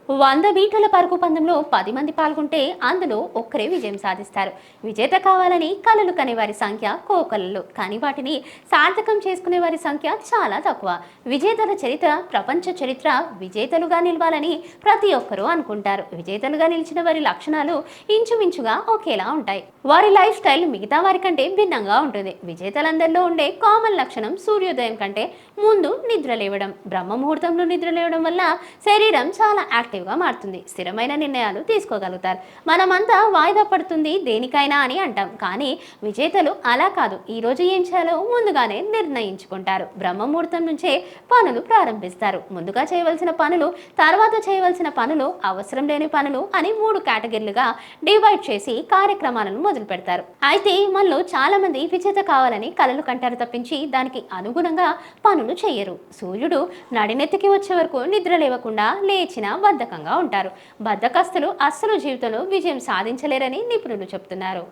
100 మీటర్ల పరుగు పందెంలో 10 మంది పాల్గొంటే అందులో ఒక్కరే విజయం సాధిస్తారు. విజేత కావాలని కలలు కనే వారి సంఖ్య కోకొల్లలు, కానీ వాటిని సార్థకం చేసుకునే వారి సంఖ్య చాలా తక్కువ. విజేతల చరిత్ర ప్రపంచ చరిత్ర. విజేతలుగా నిలవాలని ప్రతి ఒక్కరూ అనుకుంటారు. విజేతలుగా నిలిచిన వారి లక్షణాలు ఇంచుమించుగా ఒకేలా ఉంటాయి. వారి లైఫ్ స్టైల్ మిగతా వారి కంటే భిన్నంగా ఉంటుంది. విజేతలందరిలో ఉండే కామన్ లక్షణం సూర్యోదయం కంటే ముందు నిద్ర లేవడం. బ్రహ్మ ముహూర్తంలో నిద్ర లేవడం వల్ల శరీరం చాలా యాక్టివ్గా మారుతుంది. స్థిరమైన నిర్ణయాలు తీసుకోగలుగుతారు. మనమంతా వాయిదా పడుతుంది దేనికైనా అని అంటాం, కానీ విజేతలు అలా కాదు. ఈ రోజు ఏం చేయాలో ముందుగానే నిర్ణయించుకుంటారు. బ్రహ్మ ముహూర్తం నుంచే పనులు ప్రారంభిస్తారు. ముందుగా చేయవలసిన పనులు, తర్వాత చేయవలసిన పనులు, అవసరం లేని పనులు అని 3 కేటగిరీలుగా డివైడ్ చేసి కార్యక్రమాలను మొదలు పెడతారు. అయితే మనలో చాలా మంది విజేత కావాలని కలలు కంటారు తప్పించి దానికి అనుగుణంగా పనులు చెయ్యరు. సూర్యుడు నడినెత్తికి వచ్చే వరకు నిద్ర లేవకుండా లేచిన బద్ధకంగా ఉంటారు. బద్ధకస్తులు అస్సలు జీవితంలో విజయం సాధించలేరని నిపుణులు చెప్తున్నారు.